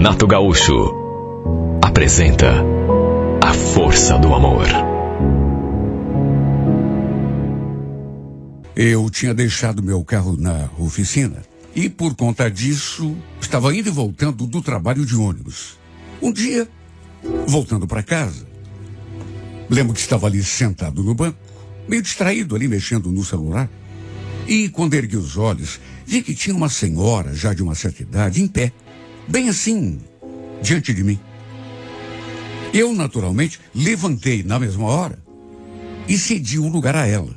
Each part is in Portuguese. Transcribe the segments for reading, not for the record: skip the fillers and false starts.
Renato Gaúcho apresenta A Força do Amor. Eu tinha deixado meu carro na oficina e, por conta disso, estava indo e voltando do trabalho de ônibus. Um dia, voltando para casa, lembro que estava ali sentado no banco, meio distraído ali, mexendo no celular. E quando ergui os olhos, vi que tinha uma senhora, já de uma certa idade, em pé, bem assim, diante de mim. Eu, naturalmente, levantei na mesma hora e cedi o lugar a ela.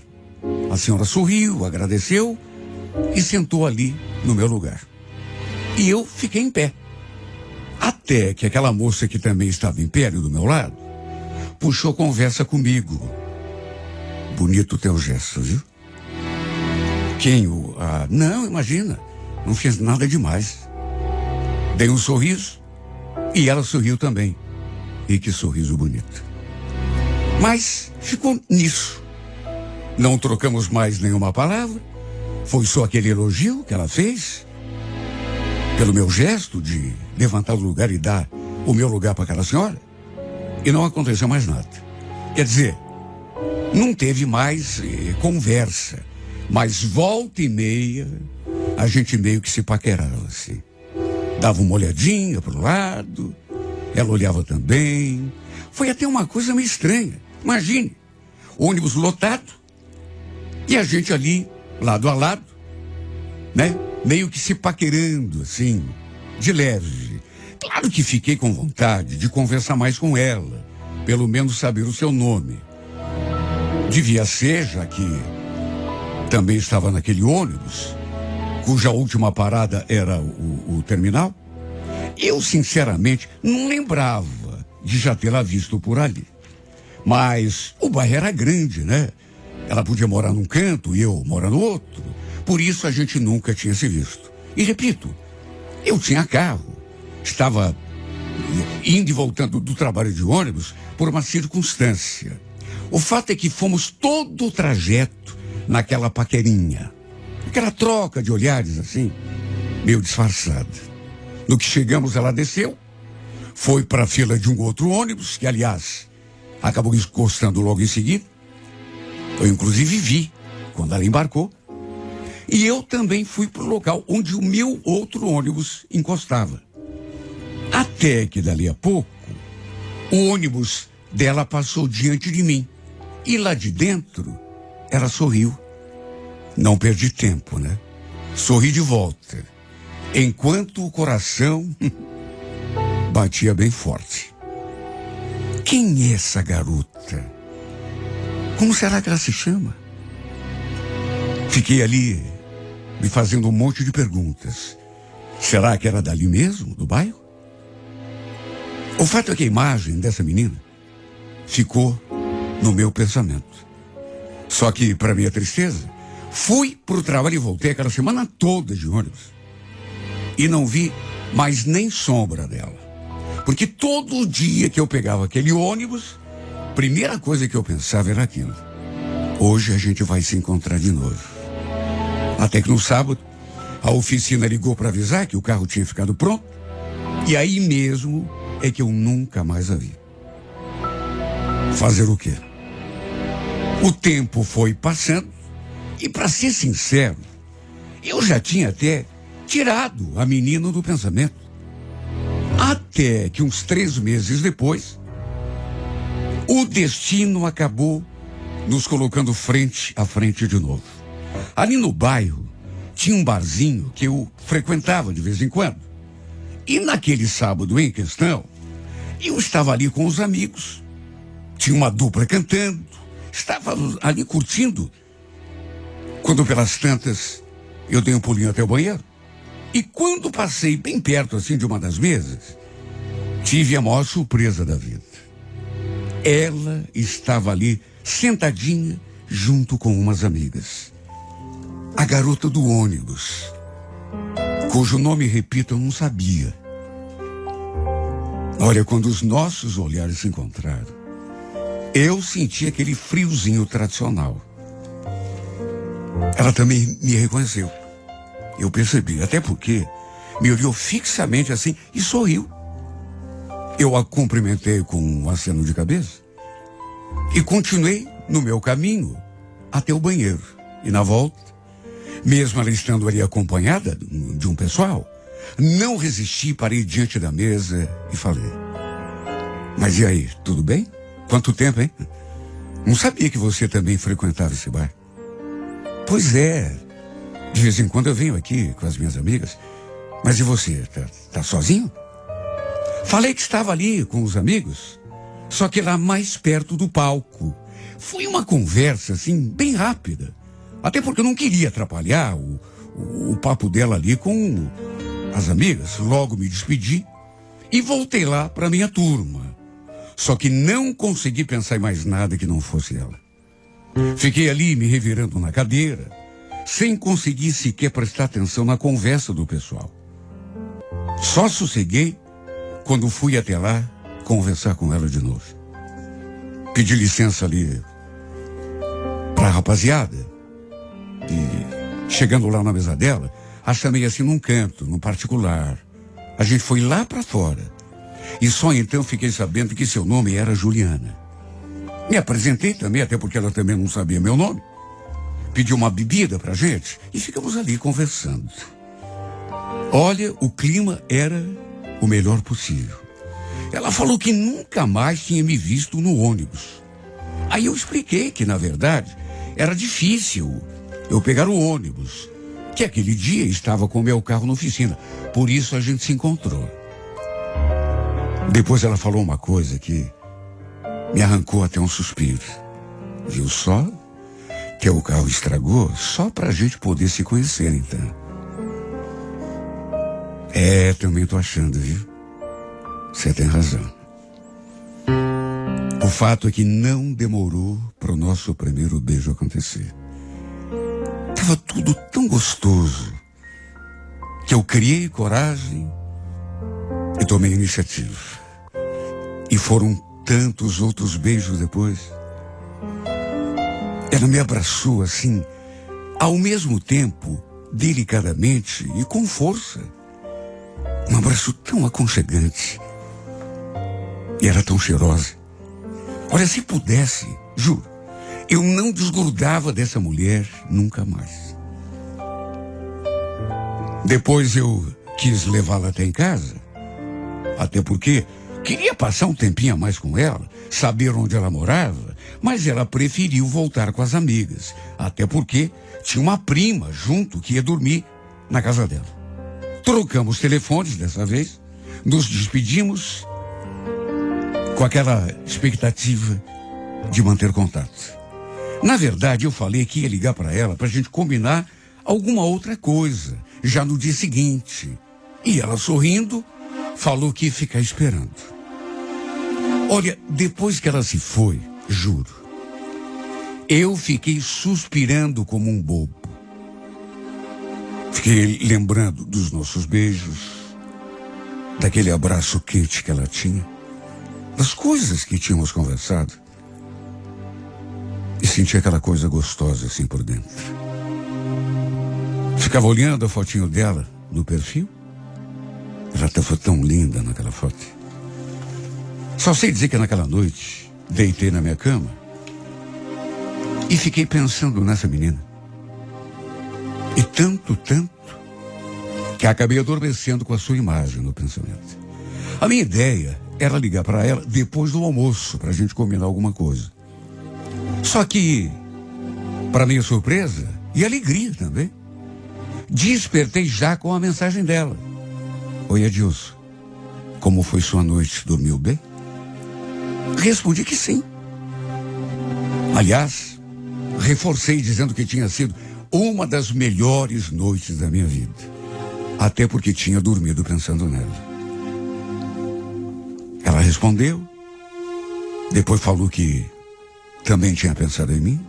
A senhora sorriu, agradeceu e sentou ali no meu lugar. E eu fiquei em pé. Até que aquela moça que também estava em pé ali do meu lado, puxou conversa comigo. Bonito teu gesto, viu? Não, imagina, não fez nada demais. Dei um sorriso e ela sorriu também. E que sorriso bonito. Mas ficou nisso. Não trocamos mais nenhuma palavra. Foi só aquele elogio que ela fez pelo meu gesto de levantar o lugar e dar o meu lugar para aquela senhora. E não aconteceu mais nada. Quer dizer, não teve mais conversa. Mas volta e meia, a gente meio que se paquerava assim. Dava uma olhadinha pro lado, ela olhava também. Foi até uma coisa meio estranha. Imagine, ônibus lotado e a gente ali, lado a lado, né? Meio que se paquerando assim, de leve. Claro que fiquei com vontade de conversar mais com ela, pelo menos saber o seu nome. Devia ser, já que também estava naquele ônibus, cuja última parada era o terminal. Eu, sinceramente, não lembrava de já tê-la visto por ali. Mas o bairro era grande, né? Ela podia morar num canto e eu morar no outro. Por isso a gente nunca tinha se visto. E repito, eu tinha carro. Estava indo e voltando do trabalho de ônibus por uma circunstância. O fato é que fomos todo o trajeto naquela paquerinha. Aquela troca de olhares assim, meio disfarçada. No que chegamos, ela desceu, foi para a fila de um outro ônibus, que aliás, acabou encostando logo em seguida. Eu inclusive vi quando ela embarcou. E eu também fui para o local onde o meu outro ônibus encostava. Até que dali a pouco, o ônibus dela passou diante de mim. E lá de dentro, ela sorriu. Não perdi tempo, né? Sorri de volta. Enquanto o coração batia bem forte. Quem é essa garota? Como será que ela se chama? Fiquei ali me fazendo um monte de perguntas. Será que era dali mesmo, do bairro? O fato é que a imagem dessa menina ficou no meu pensamento. Só que, para minha tristeza, fui pro trabalho e voltei aquela semana toda de ônibus. E não vi mais nem sombra dela. Porque todo dia que eu pegava aquele ônibus, a primeira coisa que eu pensava era aquilo. Hoje a gente vai se encontrar de novo. Até que no sábado, a oficina ligou para avisar que o carro tinha ficado pronto. E aí mesmo é que eu nunca mais a vi. Fazer o quê? O tempo foi passando. E para ser sincero, eu já tinha até tirado a menina do pensamento. Até que uns 3 meses depois, o destino acabou nos colocando frente a frente de novo. Ali no bairro, tinha um barzinho que eu frequentava de vez em quando. E naquele sábado em questão, eu estava ali com os amigos. Tinha uma dupla cantando, estava ali curtindo. Quando pelas tantas, eu dei um pulinho até o banheiro. E quando passei bem perto assim de uma das mesas, tive a maior surpresa da vida. Ela estava ali sentadinha junto com umas amigas. A garota do ônibus, cujo nome, repito, eu não sabia. Olha, quando os nossos olhares se encontraram, eu senti aquele friozinho tradicional. Ela também me reconheceu. Eu percebi, até porque me olhou fixamente assim e sorriu. Eu a cumprimentei com um aceno de cabeça e continuei no meu caminho até o banheiro. E na volta, mesmo ela estando ali acompanhada de um pessoal, não resisti, parei diante da mesa e falei: mas e aí, tudo bem? Quanto tempo, hein? Não sabia que você também frequentava esse bar. Pois é, de vez em quando eu venho aqui com as minhas amigas. Mas e você, tá sozinho? Falei que estava ali com os amigos, só que lá mais perto do palco. Foi uma conversa, assim, bem rápida. Até porque eu não queria atrapalhar o papo dela ali com as amigas. Logo me despedi e voltei lá para minha turma. Só que não consegui pensar em mais nada que não fosse ela. Fiquei ali me revirando na cadeira, sem conseguir sequer prestar atenção na conversa do pessoal. Só sosseguei quando fui até lá conversar com ela de novo. Pedi licença ali pra rapaziada. E chegando lá na mesa dela, a chamei assim num canto, num particular. A gente foi lá pra fora. E só então fiquei sabendo que seu nome era Juliana. Me apresentei também, até porque ela também não sabia meu nome. Pedi uma bebida pra gente e ficamos ali conversando. Olha, o clima era o melhor possível. Ela falou que nunca mais tinha me visto no ônibus. Aí eu expliquei que, na verdade, era difícil eu pegar o ônibus, que aquele dia estava com o meu carro na oficina. Por isso a gente se encontrou. Depois ela falou uma coisa que me arrancou até um suspiro. Viu só? Que o carro estragou só pra gente poder se conhecer, então. Também tô achando, viu? Você tem razão. O fato é que não demorou pro nosso primeiro beijo acontecer. Tava tudo tão gostoso que eu criei coragem e tomei iniciativa. E foram tantos outros beijos depois. Ela me abraçou assim, ao mesmo tempo, delicadamente e com força. Um abraço tão aconchegante. E era tão cheirosa. Olha, se pudesse, juro, eu não desgrudava dessa mulher nunca mais. Depois eu quis levá-la até em casa, até porque queria passar um tempinho a mais com ela, saber onde ela morava, mas ela preferiu voltar com as amigas, até porque tinha uma prima junto que ia dormir na casa dela. Trocamos telefones dessa vez, nos despedimos com aquela expectativa de manter contato. Na verdade, eu falei que ia ligar para ela para a gente combinar alguma outra coisa, já no dia seguinte. E ela, sorrindo, falou que ia ficar esperando. Olha, depois que ela se foi, juro, eu fiquei suspirando como um bobo. Fiquei lembrando dos nossos beijos, daquele abraço quente que ela tinha, das coisas que tínhamos conversado. E senti aquela coisa gostosa assim por dentro. Ficava olhando a fotinho dela no perfil. Ela estava tão linda naquela foto. Só sei dizer que naquela noite, deitei na minha cama e fiquei pensando nessa menina. E tanto, que acabei adormecendo com a sua imagem no pensamento. A minha ideia era ligar para ela depois do almoço, para a gente combinar alguma coisa. Só que, para minha surpresa e alegria também, despertei já com a mensagem dela. Oi, Adilson, como foi sua noite? Dormiu bem? Respondi que sim. Aliás, reforcei dizendo que tinha sido uma das melhores noites da minha vida. Até porque tinha dormido pensando nela. Ela respondeu. Depois falou que também tinha pensado em mim.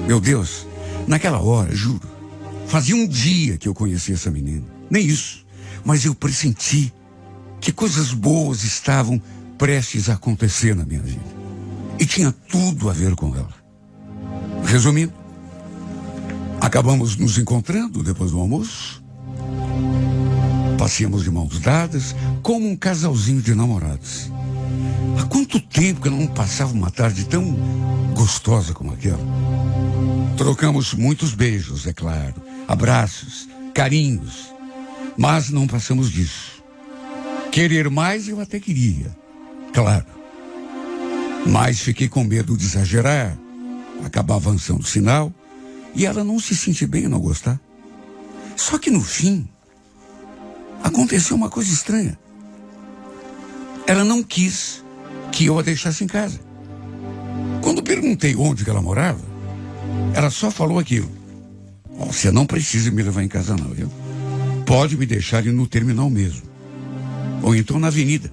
Meu Deus, naquela hora, juro, fazia um dia que eu conhecia essa menina. Nem isso. Mas eu pressenti que coisas boas estavam prestes a acontecer na minha vida. E tinha tudo a ver com ela. Resumindo, acabamos nos encontrando depois do almoço. Passeamos de mãos dadas, como um casalzinho de namorados. Há quanto tempo que eu não passava uma tarde tão gostosa como aquela? Trocamos muitos beijos, é claro, abraços, carinhos, mas não passamos disso. Querer mais eu até queria, claro. Mas fiquei com medo de exagerar, acabar avançando o sinal e ela não se sentir bem e não gostar. Só que no fim, aconteceu uma coisa estranha. Ela não quis que eu a deixasse em casa. Quando perguntei onde que ela morava, ela só falou aquilo: você não precisa me levar em casa não, viu? Pode me deixar ir no terminal mesmo. Ou então na avenida.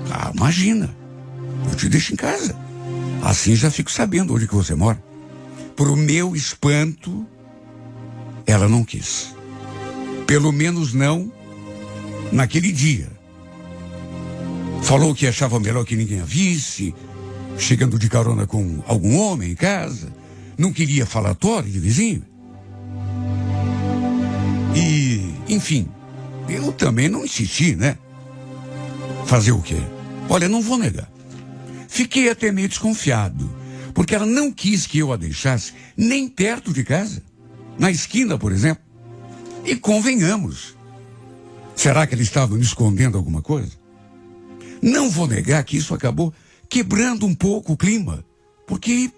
Ah, imagina, eu te deixo em casa. Assim já fico sabendo onde que você mora. Pro meu espanto, ela não quis. Pelo menos não naquele dia. Falou que achava melhor que ninguém a visse, chegando de carona com algum homem em casa. Não queria falatório de vizinho. E, enfim, eu também não insisti, né? Fazer o quê? Olha, não vou negar. Fiquei até meio desconfiado, porque ela não quis que eu a deixasse nem perto de casa. Na esquina, por exemplo. E convenhamos. Será que ela estava me escondendo alguma coisa? Não vou negar que isso acabou quebrando um pouco o clima. Porque,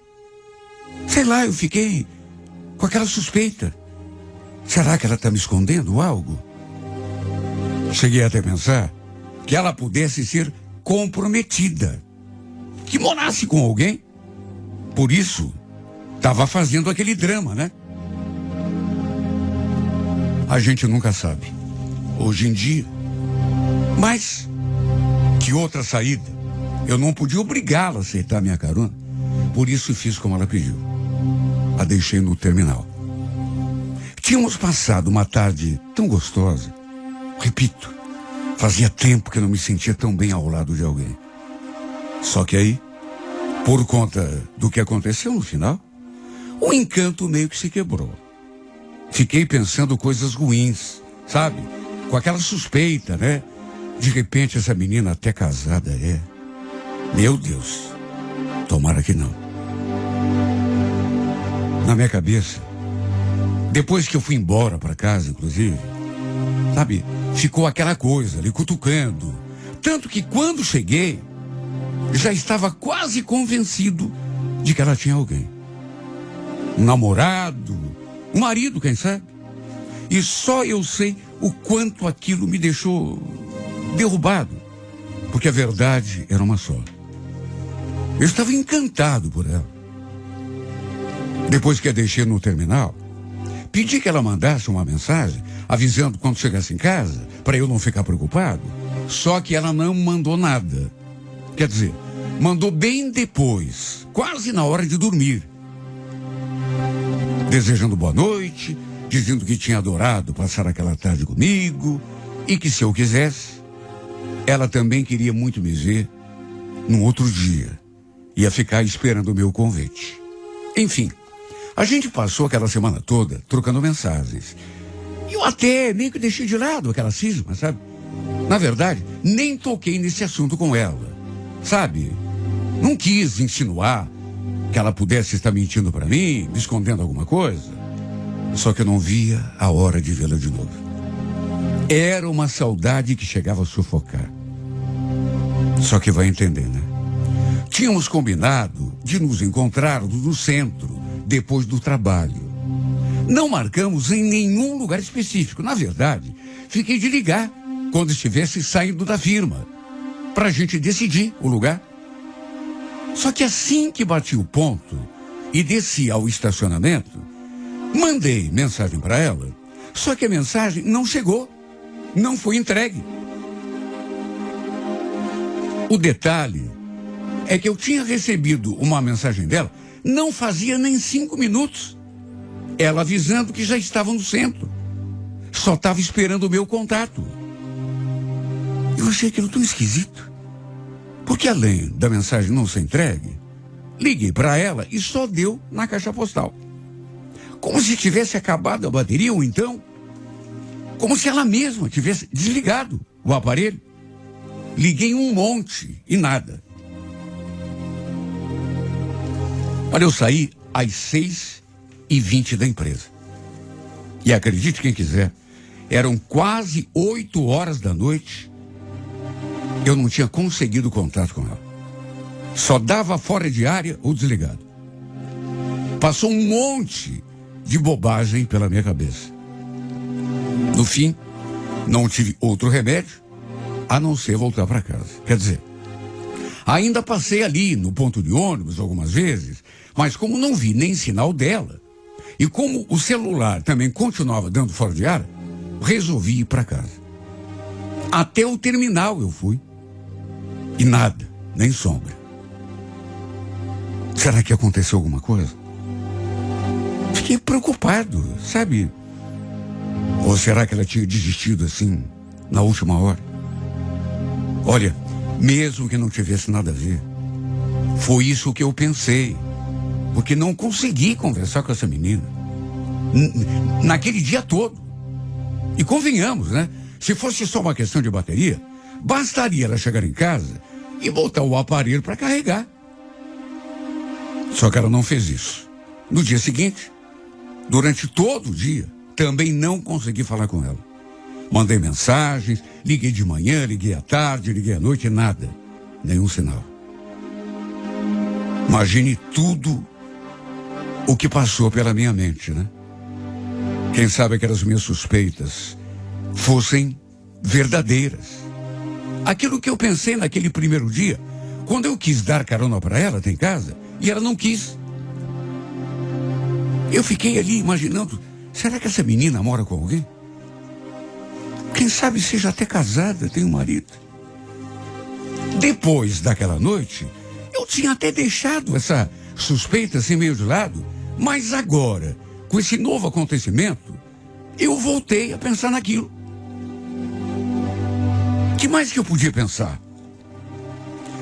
sei lá, eu fiquei com aquela suspeita. Será que ela está me escondendo algo? Cheguei até a pensar que ela pudesse ser comprometida. Que morasse com alguém. Por isso, estava fazendo aquele drama, né? A gente nunca sabe. Hoje em dia. Mas, que outra saída? Eu não podia obrigá-la a aceitar minha carona. Por isso fiz como ela pediu. A deixei no terminal. Tínhamos passado uma tarde tão gostosa. Repito, fazia tempo que eu não me sentia tão bem ao lado de alguém. Só que aí, por conta do que aconteceu no final, o encanto meio que se quebrou. Fiquei pensando coisas ruins, sabe? Com aquela suspeita, né? De repente essa menina até casada é. Meu Deus, tomara que não. Na minha cabeça, depois que eu fui embora para casa, inclusive, sabe? Ficou aquela coisa ali cutucando. Tanto que quando cheguei, já estava quase convencido de que ela tinha alguém. Um namorado, um marido, quem sabe? E só eu sei o quanto aquilo me deixou derrubado. Porque a verdade era uma só. Eu estava encantado por ela. Depois que a deixei no terminal, pedi que ela mandasse uma mensagem avisando quando chegasse em casa, para eu não ficar preocupado. Só que ela não mandou nada. Quer dizer, mandou bem depois, quase na hora de dormir. Desejando boa noite, dizendo que tinha adorado passar aquela tarde comigo e que se eu quisesse, ela também queria muito me ver num outro dia. Ia ficar esperando o meu convite. Enfim, a gente passou aquela semana toda trocando mensagens. E eu até meio que deixei de lado aquela cisma, sabe? Na verdade, nem toquei nesse assunto com ela, sabe? Não quis insinuar que ela pudesse estar mentindo para mim, me escondendo alguma coisa. Só que eu não via a hora de vê-la de novo. Era uma saudade que chegava a sufocar. Só que vai entender, né? Tínhamos combinado de nos encontrarmos no centro, depois do trabalho. Não marcamos em nenhum lugar específico. Na verdade, fiquei de ligar quando estivesse saindo da firma, para a gente decidir o lugar. Só que assim que bati o ponto e desci ao estacionamento, mandei mensagem para ela, só que a mensagem não chegou, não foi entregue. O detalhe é que eu tinha recebido uma mensagem dela, não fazia nem 5 minutos. Ela avisando que já estava no centro. Só estava esperando o meu contato. Eu achei aquilo tão esquisito. Porque além da mensagem não ser entregue, liguei para ela e só deu na caixa postal. Como se tivesse acabado a bateria, ou então, Como se ela mesma tivesse desligado o aparelho. Liguei um monte e nada. Olha, eu saí às 6h20 da empresa. E acredite quem quiser, eram quase 8 horas da noite. Eu não tinha conseguido contato com ela. Só dava fora de área ou desligado. Passou um monte de bobagem pela minha cabeça. No fim, não tive outro remédio a não ser voltar para casa. Quer dizer, ainda passei ali no ponto de ônibus algumas vezes, mas como não vi nem sinal dela, e como o celular também continuava dando fora de ar, resolvi ir para casa. Até o terminal eu fui. E nada, nem sombra. Será que aconteceu alguma coisa? Fiquei preocupado, sabe? Ou será que ela tinha desistido assim, na última hora? Olha, mesmo que não tivesse nada a ver, foi isso que eu pensei. Porque não consegui conversar com essa menina. Naquele dia todo. E convenhamos, né? Se fosse só uma questão de bateria, bastaria ela chegar em casa e botar o aparelho para carregar. Só que ela não fez isso. No dia seguinte, durante todo o dia, também não consegui falar com ela. Mandei mensagens, liguei de manhã, liguei à tarde, liguei à noite, nada. Nenhum sinal. Imagine tudo o que passou pela minha mente, né? Quem sabe aquelas minhas suspeitas fossem verdadeiras. Aquilo que eu pensei naquele primeiro dia, quando eu quis dar carona para ela até em casa, e ela não quis. Eu fiquei ali imaginando, será que essa menina mora com alguém? Quem sabe seja até casada, tem um marido. Depois daquela noite, eu tinha até deixado essa suspeita assim meio de lado, mas agora, com esse novo acontecimento, eu voltei a pensar naquilo. Que mais que eu podia pensar?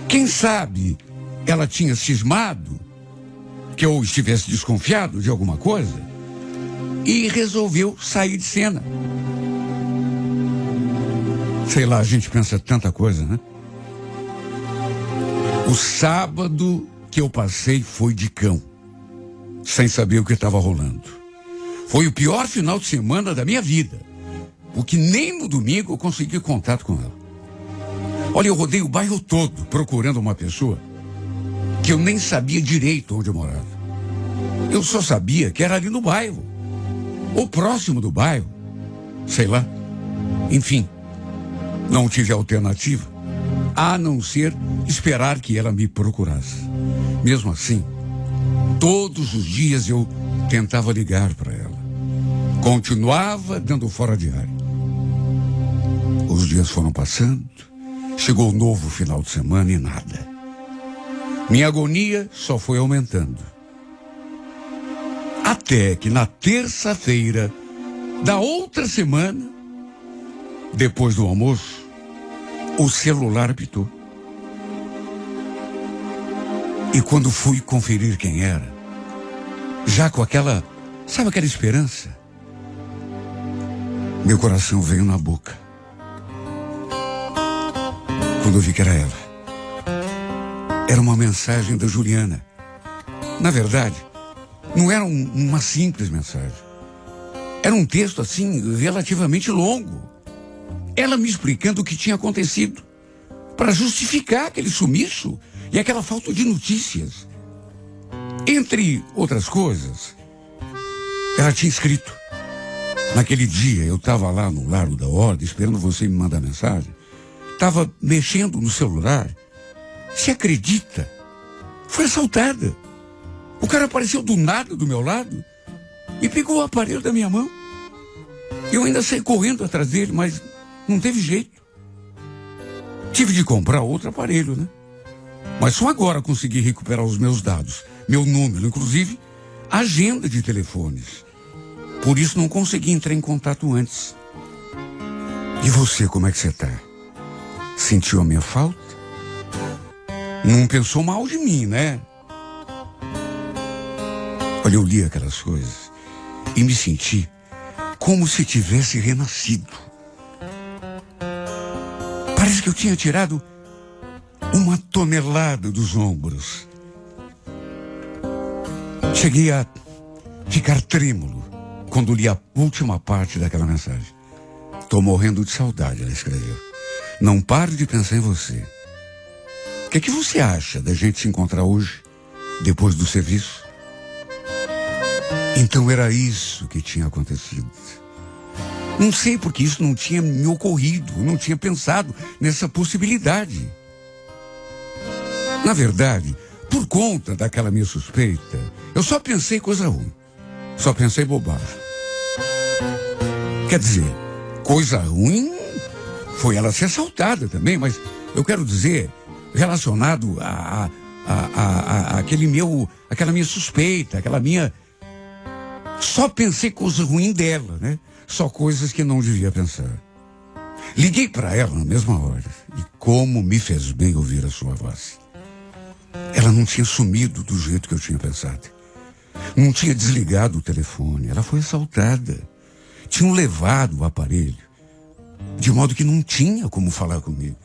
Quem sabe ela tinha cismado que eu estivesse desconfiado de alguma coisa e resolveu sair de cena. Sei lá, a gente pensa tanta coisa, né? O sábado que eu passei foi de cão, sem saber o que estava rolando. Foi o pior final de semana da minha vida, porque nem no domingo eu consegui contato com ela. Olha, eu rodei o bairro todo procurando uma pessoa que eu nem sabia direito onde eu morava. Eu só sabia que era ali no bairro, ou próximo do bairro, sei lá. Enfim, não tive alternativa a não ser esperar que ela me procurasse. Mesmo assim, todos os dias eu tentava ligar para ela. Continuava dando fora de área. Os dias foram passando, chegou o novo final de semana e nada. Minha agonia só foi aumentando. Até que na terça-feira da outra semana, depois do almoço, o celular apitou. E quando fui conferir quem era, já com aquela, sabe aquela esperança? Meu coração veio na boca. Quando eu vi que era ela. Era uma mensagem da Juliana. Na verdade, não era uma simples mensagem. Era um texto, assim, relativamente longo. Ela me explicando o que tinha acontecido, para justificar aquele sumiço e aquela falta de notícias. Entre outras coisas, ela tinha escrito: naquele dia eu estava lá no Largo da Ordem, esperando você me mandar mensagem. Estava mexendo no celular. Você acredita? Foi assaltada. O cara apareceu do nada do meu lado e pegou o aparelho da minha mão. Eu ainda saí correndo atrás dele, mas não teve jeito. Tive de comprar outro aparelho, né? Mas só agora consegui recuperar os meus dados, meu número, inclusive agenda de telefones. Por isso não consegui entrar em contato antes. E você, como é que você tá? Sentiu a minha falta? Não pensou mal de mim, né? Olha, eu li aquelas coisas e me senti como se tivesse renascido. Parece que eu tinha tirado uma tonelada dos ombros. Cheguei a ficar trêmulo quando li a última parte daquela mensagem. Tô morrendo de saudade, ela escreveu. Não pare de pensar em você. O que você acha da gente se encontrar hoje, depois do serviço? Então era isso que tinha acontecido. Não sei porque isso não tinha me ocorrido, não tinha pensado nessa possibilidade. Na verdade, por conta daquela minha suspeita, eu só pensei coisa ruim. Só pensei bobagem. Quer dizer, coisa ruim foi ela ser assaltada também, mas eu quero dizer, relacionado aquela minha suspeita, aquela minha... Só pensei coisa ruim dela, né? Só coisas que não devia pensar. Liguei para ela na mesma hora. E como me fez bem ouvir a sua voz. Ela não tinha sumido do jeito que eu tinha pensado. Não tinha desligado o telefone. Ela foi assaltada. Tinham levado o aparelho. De modo que não tinha como falar comigo.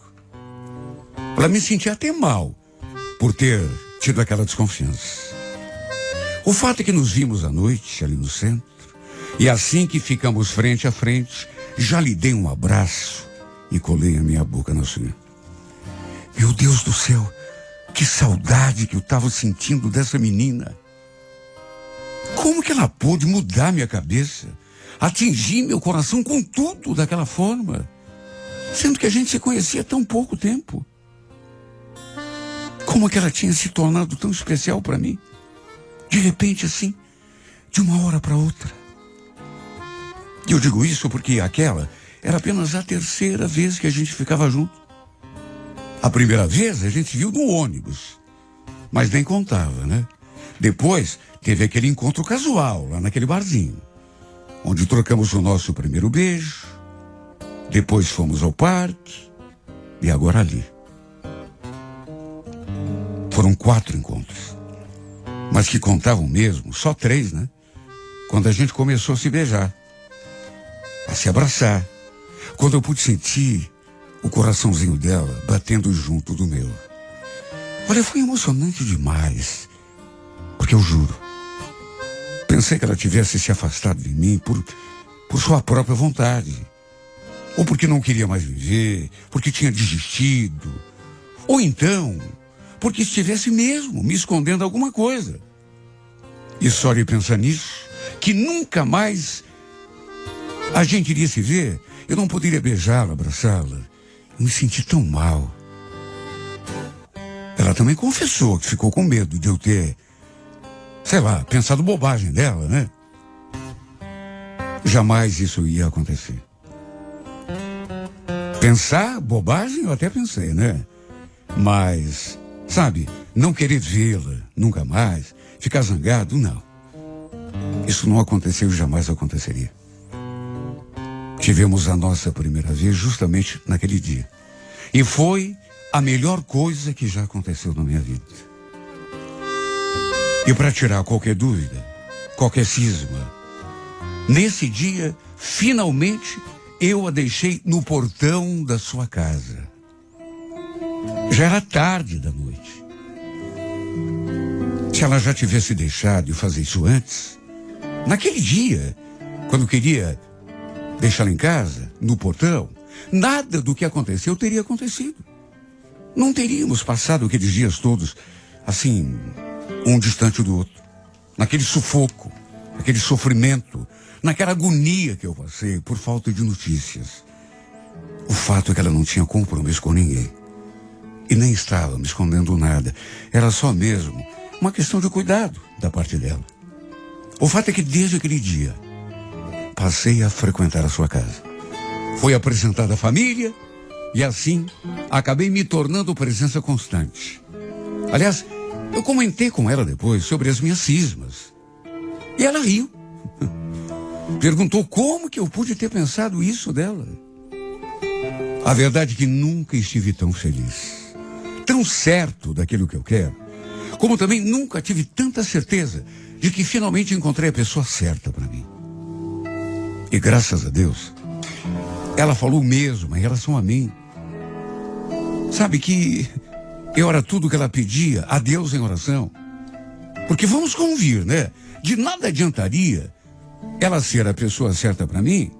Ela me sentia até mal por ter tido aquela desconfiança. O fato é que nos vimos à noite ali no centro. E assim que ficamos frente a frente, já lhe dei um abraço e colei a minha boca na sua. Meu Deus do céu, que saudade que eu estava sentindo dessa menina. Como que ela pôde mudar minha cabeça, atingir meu coração com tudo daquela forma, sendo que a gente se conhecia há tão pouco tempo? Como que ela tinha se tornado tão especial para mim? De repente assim, de uma hora para outra. E eu digo isso porque aquela era apenas a terceira vez que a gente ficava junto. A primeira vez a gente se viu no ônibus, mas nem contava, né? Depois teve aquele encontro casual lá naquele barzinho, onde trocamos o nosso primeiro beijo, depois fomos ao parque e agora ali. Foram 4 encontros, mas que contavam mesmo, só 3, né? Quando a gente começou a se beijar, a se abraçar, quando eu pude sentir o coraçãozinho dela batendo junto do meu. Olha, foi emocionante demais, porque eu juro, pensei que ela tivesse se afastado de mim por sua própria vontade, ou porque não queria mais viver, porque tinha desistido, ou então porque estivesse mesmo me escondendo alguma coisa. E só de pensar nisso, que nunca mais a gente iria se ver, eu não poderia beijá-la, abraçá-la. Eu me senti tão mal. Ela também confessou que ficou com medo de eu ter, sei lá, pensado bobagem dela, né? Jamais isso ia acontecer. Pensar bobagem eu até pensei, né? Mas, sabe, não querer vê-la nunca mais, ficar zangado, não. Isso não aconteceu e jamais aconteceria. Tivemos a nossa primeira vez justamente naquele dia. E foi a melhor coisa que já aconteceu na minha vida. E para tirar qualquer dúvida, qualquer cisma, nesse dia, finalmente, eu a deixei no portão da sua casa. Já era tarde da noite. Se ela já tivesse deixado eu fazer isso antes, naquele dia, quando queria deixá-la em casa, no portão, nada do que aconteceu teria acontecido. Não teríamos passado aqueles dias todos, assim, um distante do outro. Naquele sufoco, aquele sofrimento, naquela agonia que eu passei por falta de notícias. O fato é que ela não tinha compromisso com ninguém. E nem estava me escondendo nada. Era só mesmo uma questão de cuidado da parte dela. O fato é que desde aquele dia, passei a frequentar a sua casa. Foi apresentada à família e assim acabei me tornando presença constante. Aliás, eu comentei com ela depois sobre as minhas cismas. E ela riu. Perguntou como que eu pude ter pensado isso dela. A verdade é que nunca estive tão feliz, tão certo daquilo que eu quero, como também nunca tive tanta certeza de que finalmente encontrei a pessoa certa para mim. E graças a Deus, ela falou mesmo em relação a mim. Sabe que eu era tudo que ela pedia a Deus em oração. Porque vamos convir, né? De nada adiantaria ela ser a pessoa certa para mim,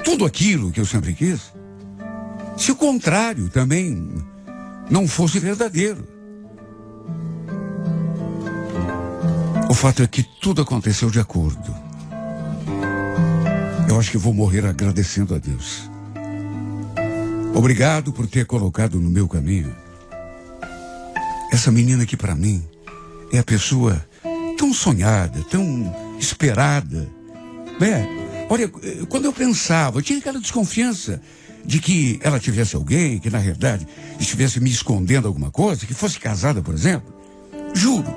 tudo aquilo que eu sempre quis, se o contrário também não fosse verdadeiro. O fato é que tudo aconteceu de acordo. Eu acho que vou morrer agradecendo a Deus. Obrigado por ter colocado no meu caminho essa menina que para mim é a pessoa tão sonhada, tão esperada. Olha, quando eu pensava, eu tinha aquela desconfiança de que ela tivesse alguém, que na verdade estivesse me escondendo alguma coisa, que fosse casada, por exemplo. Juro,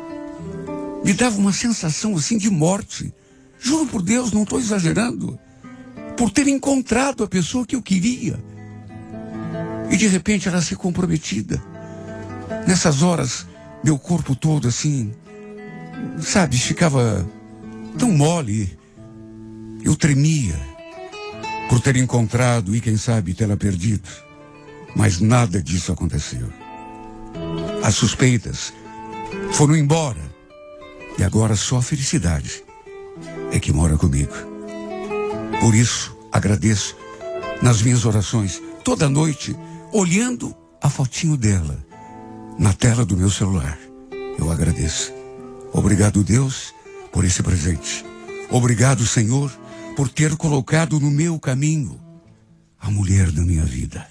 me dava uma sensação assim de morte. Juro por Deus, não estou exagerando. Por ter encontrado a pessoa que eu queria. E de repente ela se comprometida. Nessas horas, meu corpo todo assim, sabe, ficava tão mole. Eu tremia por ter encontrado e quem sabe tê-la perdido. Mas nada disso aconteceu. As suspeitas foram embora. E agora só a felicidade é que mora comigo. Por isso, agradeço nas minhas orações, toda noite, olhando a fotinho dela na tela do meu celular. Eu agradeço. Obrigado, Deus, por esse presente. Obrigado, Senhor, por ter colocado no meu caminho a mulher da minha vida.